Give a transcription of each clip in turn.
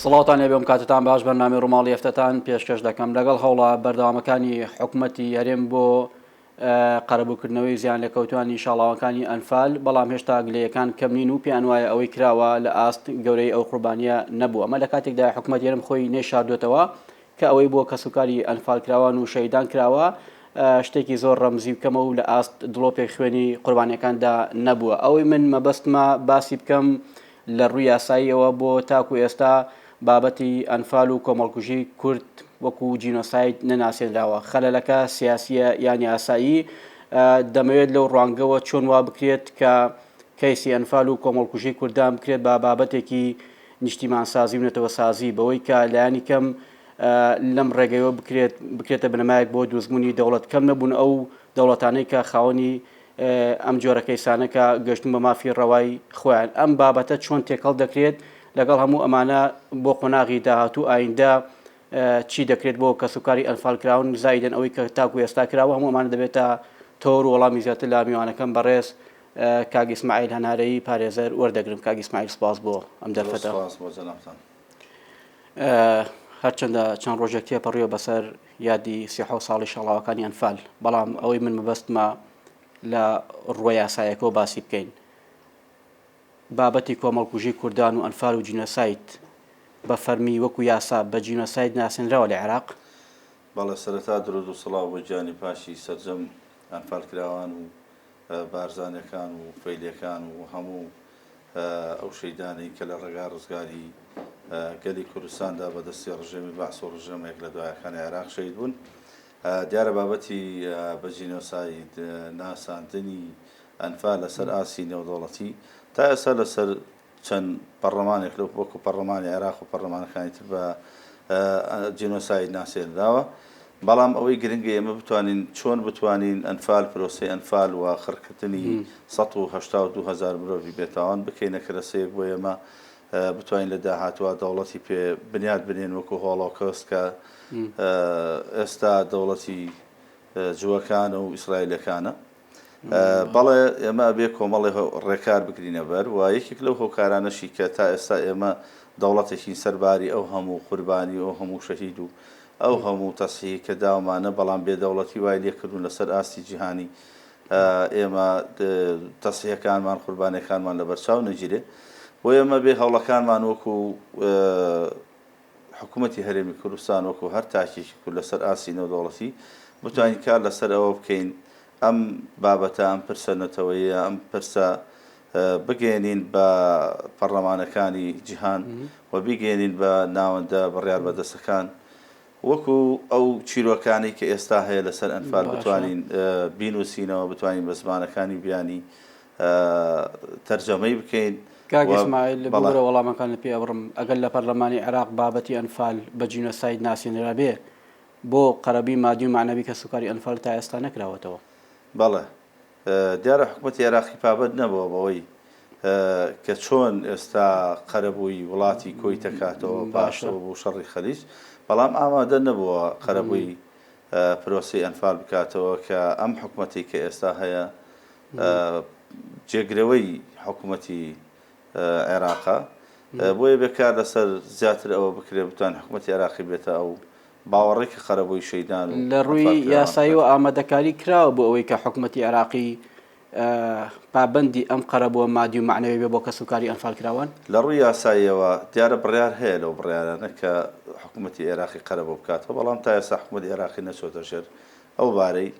سڵاوتان لێبێ کاتتان باش بەرنامەی ڕۆماڵی هەفتەتان پێشکەش دەکەم لەگەڵ هەوڵە بەردەوامەکانی حکوومەتی هەرێم بۆ قەرەبووکردنەوەی زیان لەکەوتوانی شاڵاوەکانی ئەنفال، بەڵام هێشتا گلەیەکان کەم نین و پێیان وایە ئەوەی کراوە لە ئاست گەورەی ئەو قوربانیە نەبووە. ئەمە لە کاتێکدا حکوومەت هەرێم خۆی نێشاردوێتەوە کە ئەوەی بۆ کەسوکاری ئەنفال کراوان و شەیدان کراوە شتێکی زۆر ڕەمزی بکەمە و لە ئاست دڵۆپێک خوێنی قوربانیەکاندا نەبووە. ئەوەی من مەبەستمە باسی بکەم لە ڕووی یاساییەوە بۆ تاکو ئێستا بابەتی ئەنفال و کۆمەڵکوژی کورد وەکو جینۆساید نەناسێنراوە. خەلەلەکە سیاسیە یان یاسایی دەمەوێت لەو ڕوانگەوە چۆن وا بکرێت کە کەیسی ئەنفال و کۆمەڵکوژی کوردان بکرێت بە بابەتێکی نیشتیمان سازی و نەتەوە سازی بەوەی کە لایانی کەم لەم ڕێگەیەوە بکرێتە بنەمایەک بۆ دروستبوونی دەوڵەت کەم نەبوون ئەو دەوڵەتانەی کە خاوەنی ئەم جۆرە کەیسانەکە گەشتن بە مافی ڕەوای خۆیان. ئەم بابەتە چۆن تێکەڵ دەکرێت لەگەڵ هەموو ئەمانە بۆ قۆناغی داهاتوو ئایندە چی دەکرێت بۆ کەسوکاری ئەنفال کراون زایدن ئەوەی کە تاکو ئێستا کراوە هەموو ئەمانە دەبێتە تۆر و وەڵامی زیاتر لە میوانەکەم بەڕێز کاک ئیسماعیل هەنارەیی پارێزەر وەردەگرم. کاک ئیسماعیل سپاس بۆ ئەم دەرفەتە. هەرچەندە چەند ڕۆژێک تێپەڕیوە بەسەر یادی 30 ساڵی شەڵاوەکانی ئەنفال، بەڵام ئەوەی من مەبەستمە لە ڕووە یاسایەکە باسی بکەین بابەتی کۆمەڵکوژی کوردان و ئەنفال و جینۆساید بە فەرمی وەکو یاسا بە جینۆساید ناسێنراوە لە عێراق. بەڵێ سەرەتا درود و سڵاو بۆ گیانی پاشی سەرجەم ئەنفالکراوان و بارزانەکان و فەیلەکان و هەموو ئەو شەیدانەی کە لە ڕێگا ڕزگاری گەلی کوردستاندا بەدەستی ڕژێمی بەعس و ڕژێمێک لە دوایەکانی عێراق شەید بوون. دیارە بابەتی بە جینۆساید ناساندنی ئەنفال لەسەر ئاسی نێودەوڵەتی تا ئێستا لەسەر چەند پەرلەمانێک لەو وەکو پەرلەمانی عێراق و پەرلەمانەکانی تر بە جینۆساید ناسێنراوە. بەڵام ئەوەی گرنگە ئێمە بتوانین چۆن بتوانین ئەنفال پرۆسی ئەنفال و خڕکردنی 182,000 مرۆڤی بێتاوان بکەینە کەرەسەیەک بۆ ئێمە بتوانین لە داهاتوە دەوڵەتی پێ بنیاد بنێن وەکو هۆڵۆکۆست کە ئێستا دەوڵەتی جووەکانە و ئیسرائیلەکانە. بەڵێ ئێمە بێ کۆمەڵی ڕێکار بگرینە بەر و یەکێک لەو هۆکارانەشی کە تا ئێستا ئێمە دەوڵەتێکی سەرباری ئەو هەموو قوربانی ئەو هەموو شەهید و ئەو هەموو تەسیحی کە داوامانە بەڵام بێدەوڵەتی وای لێکردون لەسەر ئاستی جیهانی ئێمە تەسیحەکانمان قوربانیەکانمان لە بەرچاو نەگیرێ بۆ ئێمە بێ هەوڵەکانمان وەکو حکوومەتی هەرێمی کوردستان وەکو هەر تاکێکی کورد لەسەر ئاسی نێودەوڵەتی بتوانین کار لەسەر ئەوە بکەین ئەم بابەتە ئەم پرسە نەتەوەیە ئەم پرسە بگەێنین بە پەرلەمانەکانی جیهان و بگەێنین بە ناوەندە بڕیار بەدەستەکان وەکو ئەو چیرۆکانی کە ئێستا هەیە لەسەر ئەنفال بتوانین بینوسینەوە بتوانین بە زمانەکانی بیانی تەرجەمەی بکەین. کاک ئیسماعیل بەڵێ وەڵامەکان لە پێ ئەبڕم ئەگەر لە پەرلەمانی عێراق بابەتی ئەنفال بە جینۆساید ناسێنرا بێ بۆ قەرەبی مادی و معنەوی کەسوکاری ئەنفال تا ئێستا نەکراوەتەوە. بەڵێ دیارە حکوومەتی عێراقی پابەت نەبووە بەوەی کە چۆن ئێستا قەرەبووی وڵاتی کۆی تەکاتەوە باشەوە بۆ شەڕی خەلیج، بەڵام ئامادە نەبووە قەرەبووی پرۆسی ئەنفال بکاتەوە کە ئەم حکوومەتی کە ئێستا هەیە جێگرەوەی حکوومەتی عێراقا بۆیە بێکار لەسەر زیاتر ئەوە بکرێت بتوان حکوومەتی عێراقی بێتە ئەو باوەڕێکی خەرەبووی شەیدان و لە ڕووی یاسایی و ئامادەکاری کراوە بۆ ئەوەی کە حکوومەتی عێراقی پابەندی ئەم قەرەبووە مادی و معنەوی بێ بۆ کەسوکاری ئەنفال کراوان. لە ڕووی یاساییەوە دیارە بڕیار هەیە لەو بڕیارانە کە حکوومەتی عێراقی قەرەبوو بکاتەوە، بەڵام تا ئێستا حکوومەتی عێراقی نەچۆتە ژێر ئەو بارەی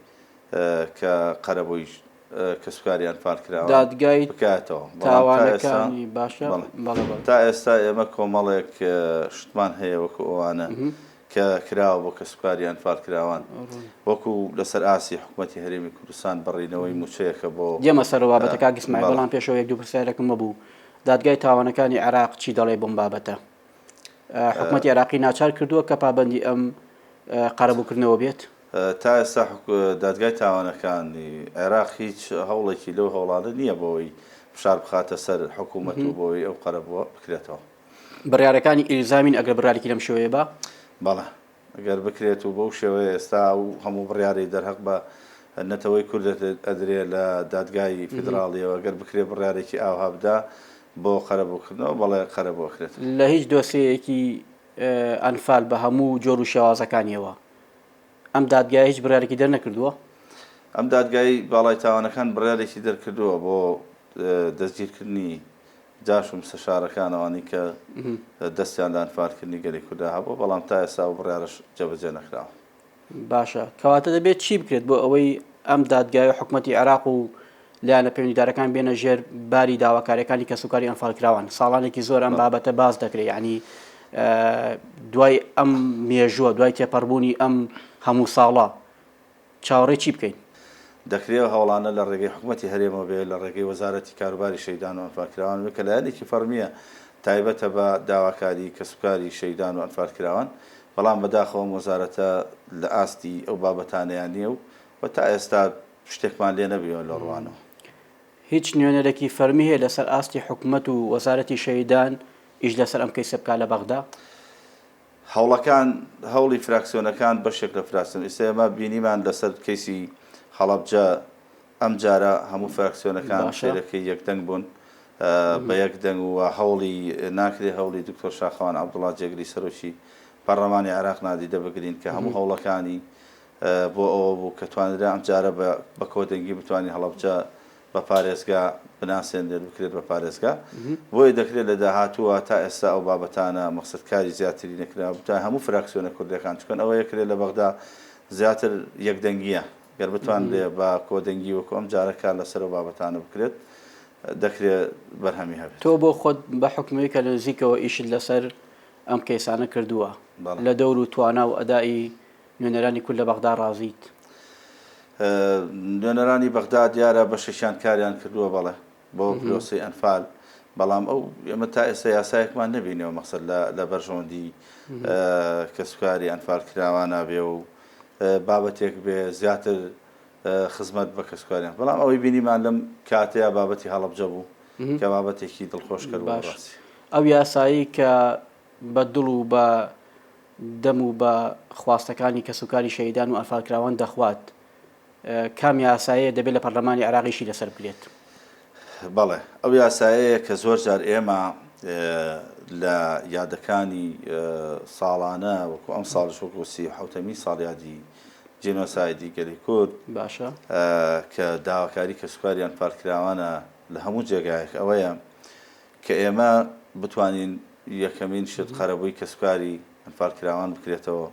کە قەرەبووی کەسوکاری ئەنفال کراوە دادگای بکاتەوە. تاوانەکانی باشە تا ئێستا ئێمە کۆمەڵێک شتمان هەیە وەکو ئەوانە کە کراوە بۆ کەسوکاری ئەنفال کراوان وەکو لەسەر ئاسی حکوومەتی هەرێمی کوردستان بڕینەوەی موچەیەکە بۆ دێمە سەر بابەتە کاک ئیسماعیل، بەڵام پێشەوە یەک دوو پرسیارێکم هەبوو. دادگای تاوانەکانی عێراق چی دەڵێ بۆم بابەتە؟ حکوومەتی عێراقی ناچار کردووە کە پابەندی ئەم قەرەبووکردنەوە بێت؟ تا ئێستا دادگای تاوانەکانی عێراق هیچ هەوڵێکی لەو هەوڵانە نییە بۆەوەی فشار بخاتە سەر حکوومەت و بۆی ئەو قەرەبووە بکرێتەوە. بڕیارەکانی ئیلزامین ئەگەر بڕیارێکی لەم شێوەیە بە بەڵێ ئەگەر بکرێت و بەو شێوەیە ئێستا و هەموو بڕیاری دەرهەق بە نەتەوەی کورد ئەدرێت لە دادگای فیدراڵیەوە ئەگەر بکرێت بڕیارێکی ئاوها بدا بۆ قەرەبووکردنەوە بەڵێ قەرەبووکرێت لە هیچ دۆسەیەکی ئەنفال بە هەموو جۆر و شێوازەکانیەوە ئەم دادگای هیچ بڕارێکی دەرنەکردووە. ئەم دادگای باڵای تاوانەکان بڕارێکی دەرکردووە بۆ دەستگیرکردنی جاش و مستەشارەکانەوانی کە دەستیان لە ئەنفالکردنی گەلی کووردا هەبوو، بەڵام تا ئێستا و بڕارش جێبەجێ نەکراوە. باشە، کەواتە دەبێت چی بکرێت بۆ ئەوەی ئەم دادگای حکوومەتی عێراق و لایەنە پەیوەندیدارەکان بێنە ژێر باری داواکاریەکانی کەسوکاری ئەنفالکراوان؟ ساڵانێکی زۆر ئەم بابەتە باز دەکرێت، یعنی دوای ئەم مێژووە، دوای تێپەڕبوونی ئەم هەموو ساڵە چاوەڕێی چی بکەین؟ دەکرێت هەوڵانە لە ڕێگەی حکوومەتی هەرێمەوە بێت، لە ڕێگەی وەزارەتی کاروباری شەیدان و ئەنفالکراوان بێت کە لایەنێکی فەرمیە تایبەتە بە داواکاری کەسوکاری شەیدان و ئەنفالکراوان، بەڵام بەداخەوە وەزارەتە لە ئاستی ئەو بابەتانەیان نییە و تا ئێستا شتێکمان لێ نەبیەوە لە ڕوانەوە. هیچ نوێنەرێکی فەرمی هەیە لەسەر ئاستی حکوومەت و وەزارەتی شەیدان ئیش لەسەر ئەم کەیسە بکات لە بەغدا؟ هەوڵەکان هەوڵی فراکسیۆنەکان بەشێک لە فراکسیۆن ئێستا ئێمە بینیمان لەسەر کەیسی هەڵەبجە ئەم جارە هەموو فراکسیۆنەکان شێرەکەی یەکدەنگ بوون بە یەکدەنگ و هەوڵی ناکرێت هەوڵی دکتۆر شاخەوان عەبدوڵڵا جێگری سەرۆکی پەرلەمانی عێراق نادیدە بگرین کە هەموو هەوڵەکانی بۆ ئەوە بوو کە توانرا ئەم جارە بە کۆدەنگی بتوانین هەڵەبجە بە پارێزگا بناسێنرێت بکرێت بە پارێزگا، بۆی دەکرێت لە داهاتووە تا ئێستا ئەو بابەتانە مەقسەدکاری زیاتری نەکرا تا هەموو فراکسیۆنە کوردەکان چکەن ئەوە یەکرێت لە بەغدا زیاتر یەکدەنگیە گەر بتوان لێ بە کۆدەنگی وەکو ئەم جارەکان لەسەر و بابەتانە بکرێت دەکرێت بەرهەمی هەبێت. تۆ بۆ خۆت بە حکومەی کە لە نزیکەوە ئیشت لەسەر ئەم کەیسانە کردووە لە دەور و توانا و ئەدای نوێنەرانی کورد لە بەغدا ڕازیت؟ نوێنەرانی بەغدا دیارە بەشێکیان کاریان کردووە بەڵێ بۆ پرۆسەی ئەنفال، بەڵام ئەو ئێمە تا ئێستا یاسایەکمان نەبینەوە مەقسەد لە بەرژەوەندی کەسوکاری ئەنفالکراوانە بێ و بابەتێک بێ زیاتر خزمەت بە کەسوکاریان، بەڵام ئەوەی بینیمان لەم کاتەیە بابەتی هەڵەبجە بوو کە بابەتێکی دڵخۆش کرد. باش، ئەو یاسایی کە بە دڵ و بە دەم و بە خواستەکانی کەسوکاری شەیدان و ئەنفالکراوان دەخوات، کام یاسایە دەبێت لە پەرلەمانی عێراقیشی لەسەر بکرێت؟ بەڵێ ئەو یاسایەیە کە زۆر جار ئێمە لە یادەکانی ساڵانە وەکو ئەم ساڵش وەکو 37 ساڵ یادی جێنۆسایدی گەلی کورد باشە کە داواکاری کەسوکاری ئەنفالکراوانە لە هەموو جێگایەک ئەوەیە کە ئێمە بتوانین یەکەمین شت قەرەبووی کەسوکاری ئەنفالکراوان بکرێتەوە،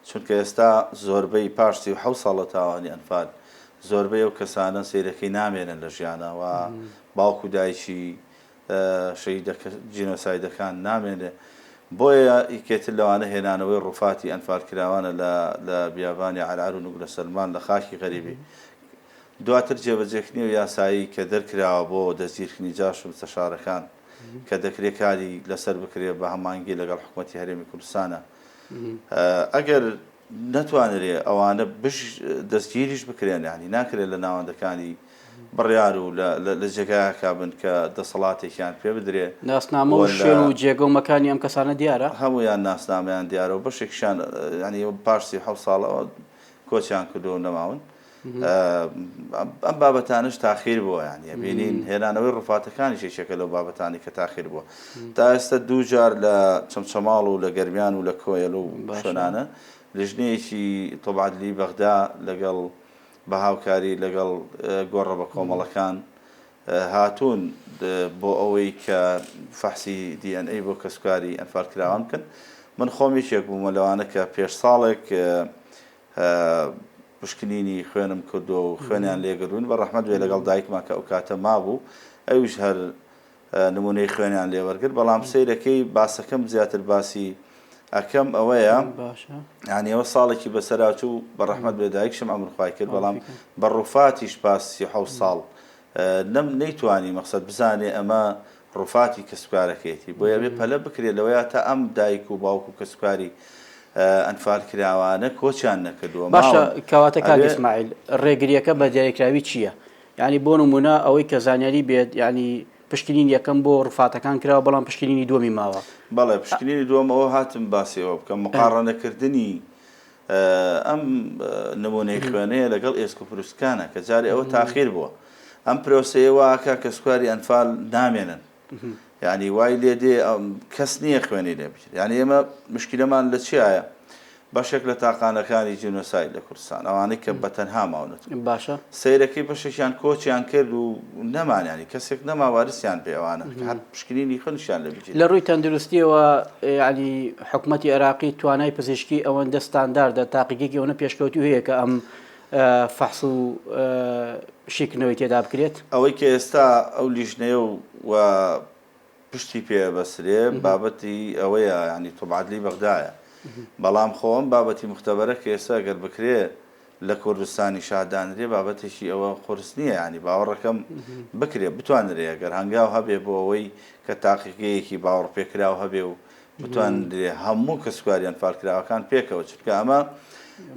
چونکە ئێستا زۆربەی پاشتی 7 ساڵە تاوانی ئەنفال زۆربەی ئەو کەسانە سیرەکەی نامێنن لە ژیانەوە، باوکو دایکی جینۆسایدەکان نامێنێ، بۆیە ئیکێتر لەوانە هێنانەوەی ڕووفاتی ئەنفالکراوانە لە بیابانی عەرعەر و نوگرە سەلمان لە خاکی غەریبی. دواتر جێبەجێکردنی و یاسایی کە دەرکراوە بۆ دەستگیرکردنی جاش و مستەشارەکان کە دەکرێت کاری لەسەر بکرێت بە هەمانگی لەگەڵ حکوومەتی هەرێمی کوردستانە، ئەگەر نەتوانرێ ئەوانە دەستگیریش بکرێن، ینی ناکرێت لە ناوەندەکانی بڕیار و لە جێگایەکە بن کە دەسەڵاتێکیان پێ بدرێ. ناسنامە و شوێن و جێگەومەکانی ئەم کەسانە دیارە، هەمویان ناسنامەیان دیارە و بەشێکشان ینی پاشتی 7 ساڵەوە کۆچیان کردو نەماون. ئەم بابەتانش تاخیر بووە، یانە بینین هێنانەوەی ڕووفاتەکانی شێشەکە لەو بابەتانی کە تاخیر بووە. تا ئێستا دوو جار لە چەمچەماڵ و لە گەرمیان و لە کۆیل و شوێنانە لژنەیەکی تۆبعەدلی بەغدا لەگەڵ بە هاوکاری لەگەڵ گۆڕە بە کۆمەڵەکان هاتوون بۆ ئەوەی کە فەحسی DNA بۆ کەسوکاری ئەنفالکراوان بکەن. من خۆمیشێک بوومە لەوانە کە پێش ساڵێک پشکنینی خوێنم کردو و خوێنیان لێگەڕوون بە ڕەحمەت وێ لەگەڵ دایکمان کە ئەو کاتە مابوو، ئەویش هەر نمونەی خوێنیان لێوەرگرت، بەڵام سەیرەکەی باسەکەم زیاتر باسی ئەکەم ئەوەیە ینی ئەوە ساڵێکی بەسەراچوو بە ڕەحمەت بێ دایکشم ئەمرخوای کرد، بەڵام بە ڕووفاتیش باسی 7 ساڵ نەیتوانی مەقسەد بزانێ ئەمە ڕووفاتی کەسوکارەکەیەتی، بۆیە بێ پەلە بکرێت لەوەیە تا ئەم دایک و باوک و کەسوکاری ئەنفالکراوانە کۆچیان نەکردووە. باشە، کەواتە کاک ئیسماعیل ڕێگریەکە بە دیاریکراوی چییە؟ ینی بۆ نمونە ئەوەی کە زانیاری بێت، ینی پشکنین یەکەم بۆ ڕووفاتەکان کراوە بەڵام پشکنینی دووەمی ماوە. بەڵێ پشکنینی دووەمەوە هاتم باسیەوە بکەم مقارنەکردنی ئەم نمونەی خوێنەیە لەگەڵ ئێسک و پرووسکانە کە جارێ ئەوە تاخیر بووە. ئەم پرۆسەیە واکە کەسوکاری ئەنفال نامێنن يعني وای لێ دێ کەس نییە خوێنی لێ بچێت یعنی ئێمە مشکلەمان لە چیایە بەشێک لە تاقانەکانی جینۆساید لە کوردستان ئەوانەی کە بەتەنها ماونەت باشە سیرەکەی بەشێکیان کۆچیان کرد و نەمانیانی کەسێک نەماوارسیان پێ ئەوانە هەر پشکنینی خەنشیان لە بچێت لە ڕووی تەندروستیەوە ینی حکوومەتی عێراقی توانای پزیشکی ئەوەندە ستانداردە تاقیگێکی ئەوەنە پێشکەوتی هەیە کە ئەم فەحس و شیکنەوەی تێدا بکرێت ئەوەی کە ئێستا ئەو لیژنەیە و پشتی پێ بەسرێ بابەتی ئەوەیە ینی تۆبعادلی بەغدایە بەڵام خۆم بابەتی مختبەرە کە ئێستا گەر بکرێ لە کوردستانی شادانرێ بابەتێکی ئەوە قرس نییە ینی باوەڕەکەم بکرێ بتوانرێ گەر هەنگاو هەبێ بۆ ئەوەی کە تاقیگەیەکی باوەڕ پێکراو هەبێ و بتوانرێ هەموو کە سوکاریان فالکراوەکان پێکەوە چکە ئەمە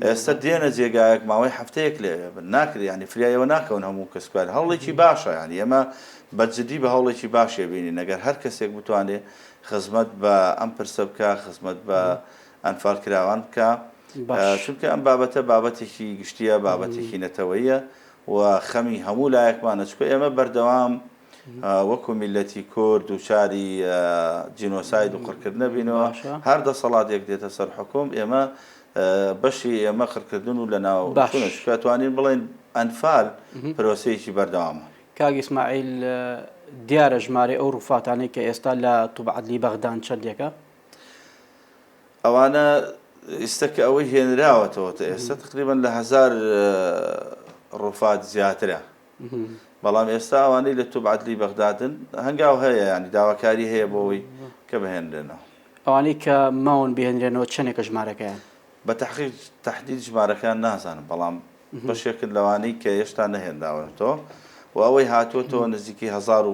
ئێستا دێنە جێگایەک ماوەی هەفتەیەک لێ ناکرێ ینی فریایەوە ناکەون هەموو کە سوکار هەڵێکی باشە ینی ئەمە بەجددی بە هەوڵێکی باشێ بینی نەگەر هەر کەسێک بتوانێ خزمەت بە ئەم پرسە بکە خزمەت بە ئەنفالکراوان بکە چونکە ئەم بابەتە بابەتێکی گشتیە بابەتێکی نەتەوەیە و خەمی هەموو لایەکمانە چکە ئێمە بەردەوام وەکو میلەتی کورد و چاری جینۆساید و قڕکردنە بینەوە هەر دەسەڵاتێک دێتە سەر حکوم ئێمە بەشی ئێمە قڕکردن و لە ناو توانین بڵێن ئەنفال پرۆسەیەکی بەردەوامە کاک ئیسماعیل دیارە ژمارە ئەو ڕووفاتانەی کە ئێستا لە توبعەدلی بەغدان چەندێکە ئەوانە ئێستاکە ئەوەی هێنراوەتەوە ئێستا تقریبا لە 1000 ڕووفات زیاترە بەڵام ئێستا ئەوانەی لە توبعەدلی بەغدادن هەنگاو هەیە ینی داواکاری هەیە بۆەوەی کە بهێنرێنەوە ئەوانەی کە ماون بهێنرێنەوە چەندێکە ژمارەکەیان بە تەحقیق تەحدید ژمارەکان نازانم بەڵام بەشێکن لەوانەی کە هێشتا نەهێنراونەتەوە و ئەوەی هاتووەتەوە نزیکی 1100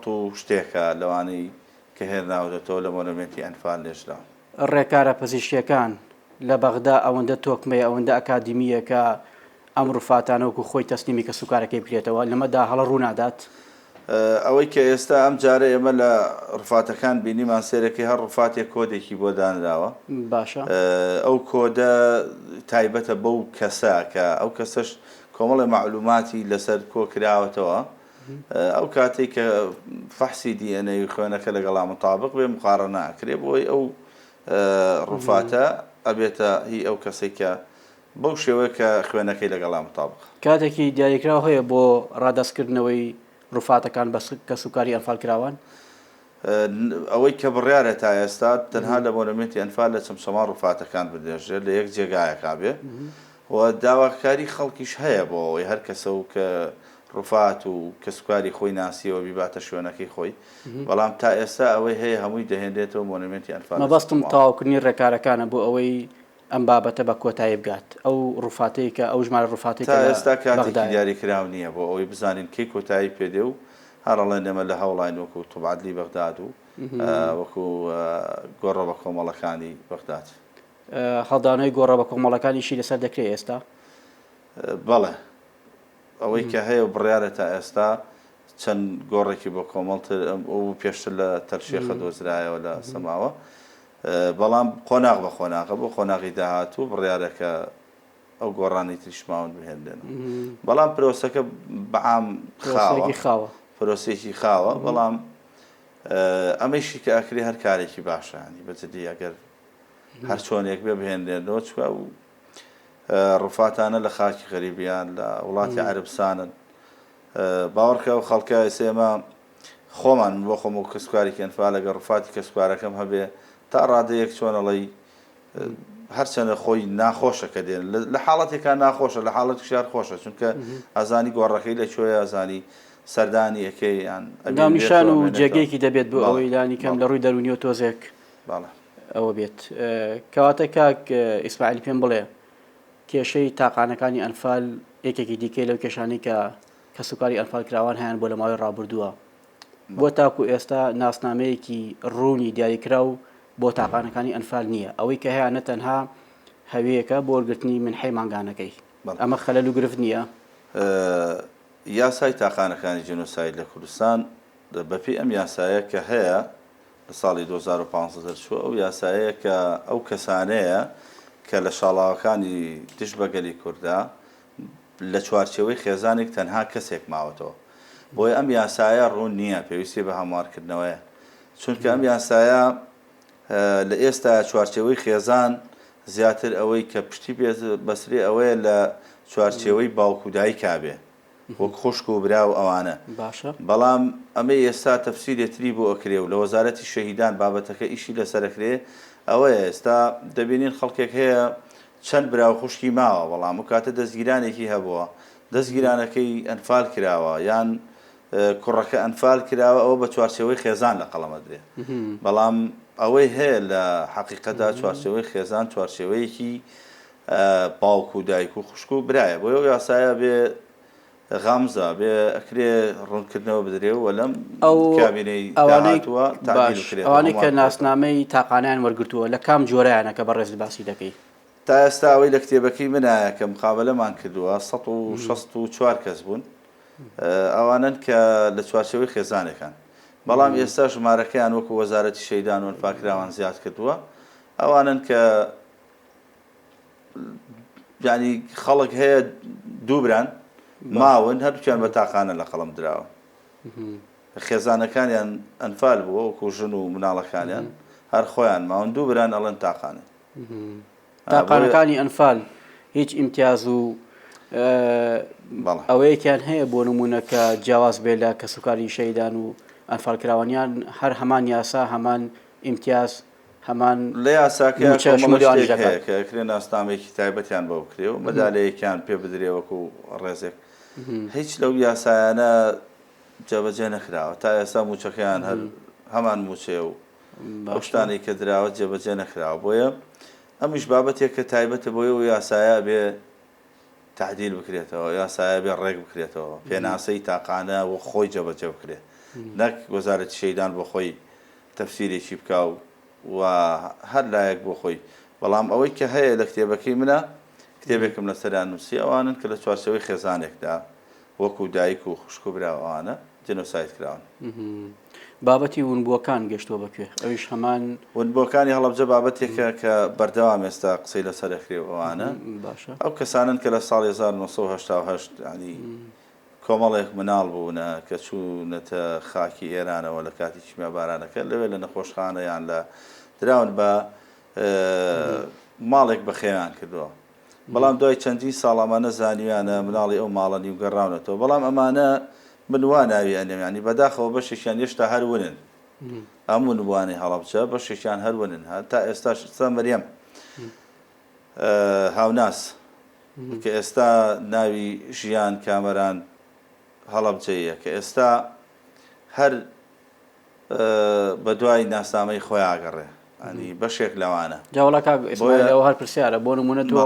و شتێکە لەوانەی کە هێنراودێتەوە لە مۆنومێنتی ئەنفال لێژراون ڕێکارە پزیشکیەکان لە بەغدا ئەوەندە تۆکمەیە ئەوەندە ئەکادیمیە کە ئەم ڕووفاتانەوەکو خۆی تەسلیمی کە سوکارەکەی بکرێتەوە لەمەدا هەڵە ڕوونادات ئەوەی کە ئێستا ئەم جارە ئێمە لە ڕووفاتەکان بینیمان سێرەکەی هەر ڕووفاتێک کۆدێکی بۆ دانراوە باشە ئەو کۆدە تایبەتە بەو کەسە کە ئەو کەسەش کۆمەڵی معلوماتی لەسەر کۆکراوەتەوە ئەو کاتێک کە فەحسی دیێنەی خوێنەکە لەگەڵا مطابق بێ مقارنە ناکرێ بۆی ئەو ڕووفاتە ئەبێتە هی ئەو کەسێک کە بەو شێوەیە کە خوێنەکەی لەگەڵا مطابق کاتێکی دیاریکراو هەیە بۆ ڕادەستکردنەوەی ڕووفاتەکان بە کە سوکاری ئەنفال کراوان ئەوەی کە بڕیارە تا ئێستا تەنها لە مۆنومێنتی ئەنفال لە چەمچەما ڕووفاتەکان بدێژێت لە یەک جێگایەکا بێ و داواکاری خەڵکیش هەیە بۆ ئەوەی هەر کەسە و کە ڕووفات و کە سوکاری خۆی ناسیەوە بیباتە شوێنەکەی خۆی بەڵام تا ئێستا ئەوەی هەیە هەمووی دەهێنرێتەوە مۆنومێنتی ئەنفال مەبەستم تاواکردنی ڕێکارەکانە بۆ ئەوەی ئەم بابەتە بە کۆتایی بگات ئەو ڕووفاتەیە کە ئەو ژمارە ڕووفاتی تا ئێستا کاتێکی دیاریکراو نییە بۆ ئەوەی بزانین کەی کۆتایی پێدێ و هەرەڵێن ئێمە لە هەوڵین وەکو توبعەدلی بەغداد و وەکو گۆڕە بە کۆمەڵەکانی بەغداد هەڵدانەوەی گۆڕە بە کۆمەڵەکانیشی لەسەر دەکرێت ئێستا بەڵێ ئەوەی کە هەیە و بڕیارە تا ئێستا چەند گۆڕێکی بۆ کۆمەڵتر ئەو پێشتر لە تەرشێخە دۆزرایەوە لە سەماوە بەڵام قۆناغ بە قۆناغە بۆ قۆناغی داهاتوو بڕیارەکە ئەو گۆڕانی تریشماون بهێنرێن بەڵام پرۆسەکە بەعام خاوە پرۆسێکی خاوە بەڵام ئەمەیشی کە ئەکری هەر کارێکی باشانی بەجددی ئەگەر هەر چۆنێک بێ بهێنرێنەوە چکە و ڕووفاتانە لە خاکی غەریبیان لە وڵاتی عەربستانن باوەڕکە و خەڵکە ئێمە خۆمان بۆ خۆم و کەسوکارێکی ئەنفال لەگە ڕووفاتی کەسوکارەکەم هەبێ تا ڕادەیەک چۆنەڵی هەرچەنە خۆی ناخۆشە کە دێن لە حاڵەتێکان ناخۆشە لە حاڵەت شار خۆشە چونکە ئەزانی گۆڕەکەی لەکوێیە ئەزانی سەردانی یەکەی یان دامیشان و جێگەیەکی دەبێت بۆ ئەوەی لانی کەم لە ڕووی دەرونی و تۆزێک ئەوە بێت کەواتە کاک ئیسماعیل پێم بڵێ کێشەی تاقانەکانی ئەنفال یەکێکی دیکەی لەو کێشانەی کە سوکاری ئەنفال کراوان هەیەن بۆ لە ماوەی ڕابردووە بۆ تاکو ئێستا ناسنامەیەکی ڕوونی دیاریکرا و بۆ تاقانەکانی ئەنفال نییە ئەوەی کە هەیە نەتەنها هەویەکە بۆ وەرگرتنی منحەی مانگانەکەی ئەمە خەلەل و گرفت نییە یاسای تاقانەکانی جینۆساید لە کوردستان بەپێی ئەم یاسایە کە هەیە لە ساڵی 2015 دەرچووە ئەو یاسایە کە ئەو کەسانەیە کە لە شاڵاوەکانی دش بەگەلی کووردا لە چوارچێوەی خێزانێک تەنها کەسێک ماوەتەوە بۆی ئەم یاسایە ڕوون نییە پێویستی بە هەموارکردنەوەیە چونکە ئەم یاسایە لە ئێستا چوارچێوەی خێزان زیاتر ئەوەی کە پشتی بەسری ئەوەیە لە چوارچێوەی باوکو دایک کابێ وەک خوشک و برا و ئەوانە باشە بەڵام ئەمە ئێستا تەفسیرێتری بۆ ئەکرێ و لە وەزارەتی شەهیدان بابەتەکە ئیشی لەسەرکرێ ئەوەیە ئێستا دەبینین خەڵکێک هەیە چەند برا و خوشکی ماوە بەڵام و کاتە دەستگیرانێکی هەبووە دەستگیرانەکەی ئەنفال کراوە یان کوڕەکە ئەنفال کراوە ئەوە بە چوارچێوەی خێزان لە قەڵەمە درێ بەڵام ئەوەی هەیە لە حەقیقەتدا چوارچێوەی خێزان چوارچێوەیەکی باوک و دایک و خوشک و برایە بۆ ئەو یاسایە بێ غامزە بێ ئەکرێ ڕوونکردنەوە بدرێ و لەم کابینەی داهاتووە تعدیل بکرێت ئەوانەی کە ناسنامەی تاقانیان وەرگرتووە لە کام جۆرەیانە کە بەڕێز باسی دەکەی تا ئێستا ئەوەی لە کتێبەکەی منایە کە مقابلەمان کردووە 164 کەس بوون ئەوانن کە لە چوارچێوەی خێزانێکان بەڵام ئێستا ژمارەکەیان وەکو وەزارەتی شەیدان و ئەنفاکراوان زیاد کردووە ئەوانن کە ینی خەڵک هەیە دووبران ماون هەردووکیان بە تاقانە لە قەڵم دراوە خێزانەکانیان ئەنفال بووە وەکو ژن و مناڵەکانیان هەر خۆیان ماون دووبران ئەڵەن تاقانە تاقانەکانی ئەنفال هیچ ئیمتیاز و ئەوەیەکیان هەیە بۆ نمونە کە جیاواز بێ لە کەسوکاری شەیدان و ئەنفالکراوانیان هەر هەمان یاسا هەمان ئیمتیاز هەمان لە یاساکەکرێ ناسنامێکی تایبەتیان بۆ بکرێ و مەدالەیەکیان پێ بدرێ وەکو ڕێزێک هیچ لەو یاسایانە جێبەجێ نەکراوە تا ئێستا موچەکەیان هەمان موچێ و شتانی کە دراوە جێبەجێ نەکراوە بۆیە ئەمیش بابەتێک کە تایبەتە بۆیە و یاسایە بێ تعدیل بکرێتەوە یاسایە بێ ڕێک بکرێتەوە پێناسەی تاقانە و خۆی جێبەجێ بکرێت نەک وەزارەتی شەیدان بۆ خۆی تەفسیرێکی بکە و هەر لایەک بۆ خۆی بەڵام ئەوەی کە هەیە لە کتێبەکەی منە کتێبێکم لەسەریان نووسی ئەوانن کە لە چوارچێوەی خێزانێکدا وەکو دایک و خوشک و براوانە جێنۆساید کراون بابەتی ونبووەکان گەشتووە بەکوێ ئەویش هەمان ونبووەکانی هەڵەبجە بابەتێکە کە بەردەوام ئێستا قسەی لەسەر ئەکرێەوەوانە ئەو کەسانن کە لە ساڵی 1970 ینی کۆمەڵێک مناڵ بوونە کە چوونەتە خاکی ئێرانەوە لە کاتی چیمە بارانەکە لەوێ لە نەخۆشخانە یان لە دراون بە ماڵێک بە خێوان کردووە بەڵام دوای چەندین ساڵ ئەمانە زانیویانە مناڵی ئەو ماڵەنی و گەڕاونەتەوە بەڵام ئەمانە منوان ناوی ئەنێم ینی بەداخەوە بەشێکیان هێشتا هەرونن هەموو نوانی هەڵەبجە بەشێکیان هەرونن تا ئێستاش مەریەم هاوناس کە ئێستا ناوی ژیان کامەران هەڵەبجەیە کە ئێستا هەر بە دوای ناسنامەی خۆی ئاگەڕێ ئەنی بەشێک لەوانە جاوڵاکە ئەوە هەر پرسیارە بۆ نمونە تۆ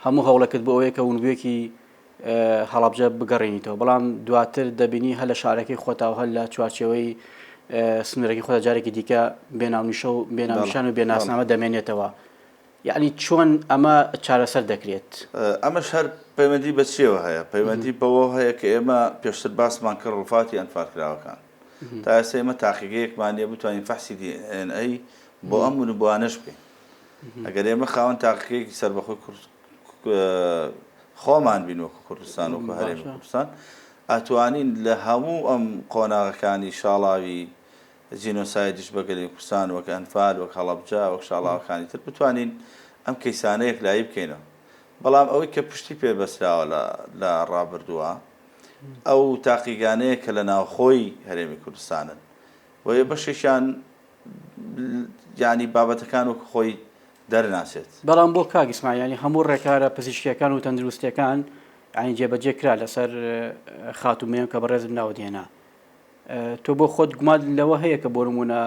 هەموو هەوڵەکەت بۆ ئەوەیە کە ونبوویەکی هەڵەبجە بگەڕێنیتەوە بەڵام دواتر دەبینی هەر لە شارەکەی خۆتا و هەر لە چوارچێوەی سنوورێکی خۆتا جارێکی دیکە بێناونیشە و بێناونیشان و بێناسنامە دەمێنێتەوە یعنی چۆن ئەمە چارەسەر دەکرێت ئەمەش هەر پەیوەندی بە چیەوە هەیە پەیوەندی بەوە هەیە کە ئێمە پێشتر باسمان کرد ڕووفاتی ئەنفالکراوەکان تا ئێستا ئێمە تاقیگەیەکمانە بتوانین فەحسی DNA بۆ ئەم ونبووانەش بکەین ئەگەر ئێمە خاوەن تاقیگەیەکی سەربەخۆی خۆمان بین وەکو کوردستان وەکو هەرێمی کوردستان ئەتوانین لە هەموو ئەم قۆناغەکانی شاڵاوی جینۆسایدیش بەگەلی کوردستان وەک ئەنفال وەک هەڵەبجە وەک شاڵاوەکانی تر بتوانین ئەم کەیسانەیەک لای بکەینەوە بەڵام ئەوەی کە پشتی پێبەستراوە لە ڕابردووە ئەو تاقیگانەیە کە لە ناوخۆی هەرێمی کوردستانن وەیە بەشێکیان ینی بابەتەکان وەکو خۆی دەرناسێت بەڵام بۆ کاگیسمایانی هەموو ڕێکارە پزیشکیەکان و تەندروستیەکان ئاین جێبەجێ کرا لەسەر خاتومێن کە بەڕێزم ناودێنا تۆ بۆ خۆت گومان لەوە هەیە کە بۆ نمونە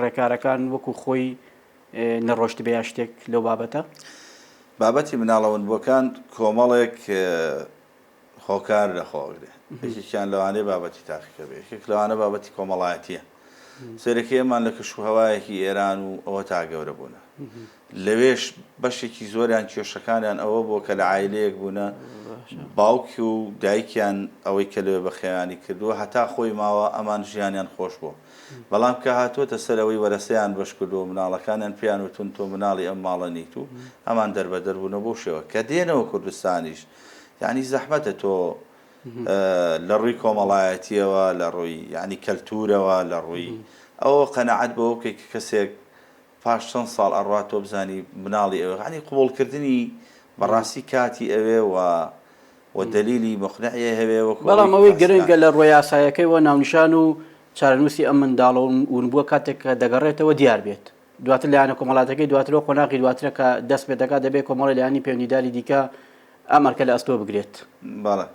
ڕێکارەکان وەکو خۆی نەڕۆشت بێ شتێک لەو بابەتە بابەتی مناڵەوەنبووەکان کۆمەڵێک خۆکار لەخۆگرێ یەکێکیان لەوانەیە بابەتی تاقیکە بێ یەکێک لەوانە بابەتی کۆمەڵایەتیە سێرەکەیمان لە کەشوهەوایەکی ئێران و ئەوە تا گەورە بوونە لەوێش بەشێکی زۆریان کێشەکانیان ئەوە بۆ کە لە عایلەیەک بوونە باوکی و دایکیان ئەوەی کە لێ بە خێیانی کردووە هەتا خۆی ماوە ئەمان ژیانیان خۆش بوو بەڵام کە هاتووەتە سەرەوەی وەرەسەیان بەش کردو مناڵەکانیان پیان وتون تۆ مناڵی ئەم ماڵە نیت و ئەمان دەربەدەر بوونە بۆ شێوە کە دێنەوە کوردستانیش یعنی زەحمەتە تۆ لە ڕووی کۆمەڵایەتیەوە لە ڕووی ینی کەلتورەوە لە ڕووی ئەوە قەنەعەت بەوە بکەیت کە کەسێک پاش چەند ساڵ ئەڕات تۆ بزانی مناڵی ئەوە ینی قبوڵکردنی بەڕاستی کاتی ئەوێ و دلیلی مقنعە هەوێ بەڵام ئەوەی گرنگە لە ڕۆی یاسایەکەیەوە ناونیشان و چارەنووسی ئەم منداڵە ون بووە کاتێک کە دەگەڕێتەوە دیار بێت دواتر لایەنە کۆمەڵاتەکەی دواترەوە قۆناغی دواترە کە دەست پێ دەکات دەبێت کۆمەڵی لایانی پەیوەندیداری دیکە ئەمەرکە لە ئەستۆ بگرێت بەڵێ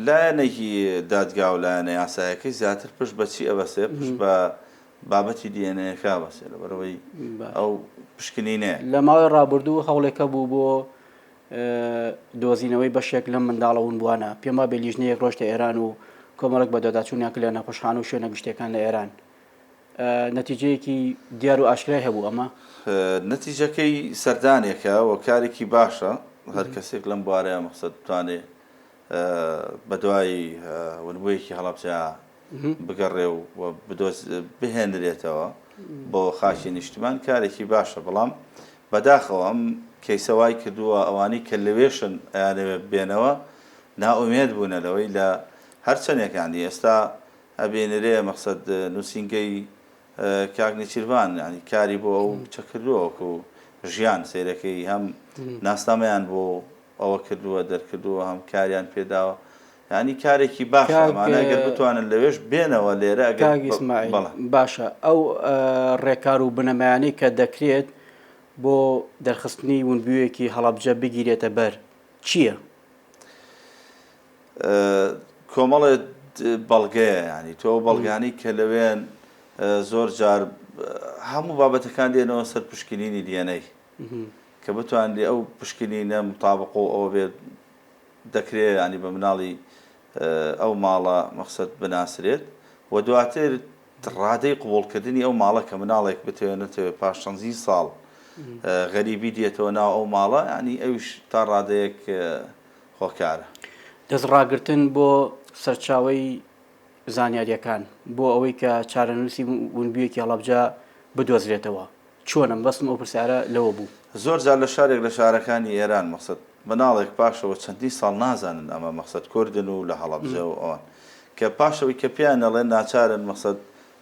لایەنێکی دادگا و لایەنە یاسایەکەی زیاتر پشت بەچی ئەبەسێ پشت بە بابەتی دیێنەیەکا بەسێ لەبەرەوەی ئەو پشکنینێ لە ماوەی ڕابردوو هەوڵێکە بوو بۆ دۆزینەوەی بەشێک لەم منداڵە ون بووانە پێما بێ لیژنەیەک ڕۆژتە ئێران و کۆمەڵک بە دۆداچوونیان کرد لە نەخۆشخانە و شوێنە گشتەکان لە ئێران نەتیجەیەکی دیار و ئاشکرای هەبوو ئەمە نەتیجەکەی سەردانێکە و کارێکی باشە هەر کەسێک لەم بوارەیە مەقسەد بتوانێ بە دوای ونبوویەکی هەڵەبجە بگەڕێ و بهێنرێتەوە بۆ خاکی نیشتمان کارێکی باشە بەڵام بەداخەوە ئەم کەیسەوای کردووە ئەوانەی کە لەوێشن ئەیانەوێ بێنەوە نائومێد بوونە لەوەی لە هەرچەندێکانی ئێستا ئەبێنرێ مەقسەد نووسینگەی کاک نێچیروان ینی کاری بۆ ئەو چە کردووەکو و ژیان سیرەکەی هەم ناسنامەیان بۆ ئەوە کردووە دەرکردووە هەم کاریان پێداوە ینی کارێکی باشمانەگەر بتوانن لەوێش بێنەوە لێرە باشە ئەو ڕێکار و بنەمایانەی کە دەکرێت بۆ دەرخستنی ونبوویەکی هەڵەبجە بگیرێتە بەر چییە؟ کۆمەڵێ بەڵگەیە ینی تۆ بەڵگانی کە لەوێن زۆر جار هەموو بابەتەکان دێنەوە سەر پشکنینی دیێنەی کە بتوانێت ئەو پشکنینە مطابق و ئەوە بێت دەکرێت ینی بە مناڵی ئەو ماڵە مەقسەد بناسرێت و دواتر ڕادەی قوبوڵکردنی ئەو ماڵە کە مناڵێک بتوێنێتەوە پاش چەندی ساڵ غەریبی دێتەوە ناو ئەو ماڵە ینی ئەوش تا ڕادەیەک خۆکارە دەستڕاگرتن بۆ سەرچاوەی زانیاریەکان بۆ ئەوەی کە چارەنووسی ونبوویەکی هەڵەبجە بدۆزرێتەوە چۆنم بەستم ئەو پرسیارە لەوە بوو زۆر جار لە شارێک لە شارەکانی ئێران مەقسەد مناڵێک پاشەوە چەندی ساڵ نازانن ئەمە مەقسەد کوردن و لە هەڵەبجە و ئەوان کە پاشەوەی کە پیان ئەڵێن ناچارن مەقسەد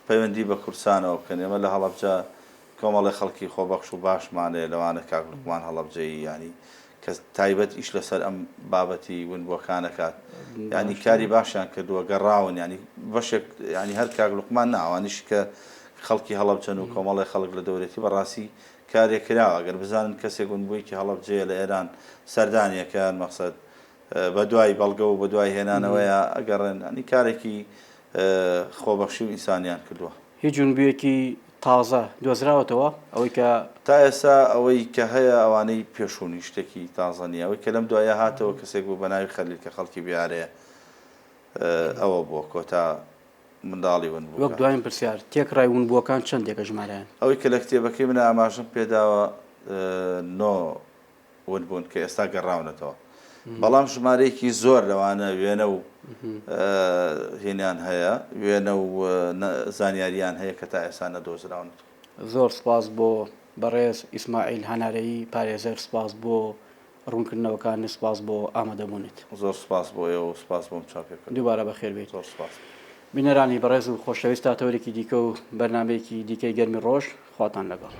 پەیوەندی بە کورسانەوە بکەن ئێمە لە هەڵەبجە کۆمەڵی خەڵکی خۆبەخش و باشمانەیە لەوانە کاک لوقمان هەڵەبجەیی ینی کە تایبەت ئیش لەسەر ئەم بابەتی ونبووەکانەکات ینی کاری باشیان کردووە گەڕاون ینی بەشێک ینی هەر کاک لوقمان ناوانیش کە خەڵکی هەڵەبجەن و کۆمەڵی خەڵک لە دەورەتی بەڕاستی کارێک کراوە گەر بزانن کەسێک ونبوویەکی هەڵەبجەیە لە ئێران سەردانیەکان مەقسەد بە دوای بەڵگە و بە دوای هێنانەوەیە ئەگەڕێن ینی کارێکی خۆبەخشی و ئینسانیان کردووە هیچ ونبوویەکی تازە دۆزراوەتەوە ئەوەی کە تا ئێستا ئەوەی کە هەیە ئەوانەی پێشوونی شتێکی تازە نیە ئەوەی کە لەم دوایە هاتەوە کەسێک بوو بە ناوی خەلیل کە خەڵکی بیارەیە ئەوە بووە کۆتا منداڵی ونبوو وەک دوایین پرسیار تێکڕای ونبووەکان چەندێکە ژمارەیان ئەوەی کە لە کتێبەکەی منە ئاماژەم پێداوە نۆ ونبوون کە ئێستا گەڕاونەتەوە بەڵام ژمارەیەکی زۆر لەوانە وێنە و هێنیان هەیە وێنە و زانیاریان هەیە کە تا ئێستا نەدۆزراونەوە زۆر سپاس بۆ بەڕێز ئیسماعیل هەنارەیی پارێزەر سپاس بۆ ڕوونکردنەوەکان سپاس بۆ ئامادەبوونیت زۆر سپاس بۆ ئێوە و سپاس بۆم چاپێکرد دووبارە بەخێر بێت زۆر سپاس بینەرانی بەڕێز و خۆشەویست تاتەوەرێکی دیکە و بەرنامەیەکی دیکەی گەرمی ڕۆژ خواتان لەگەڵ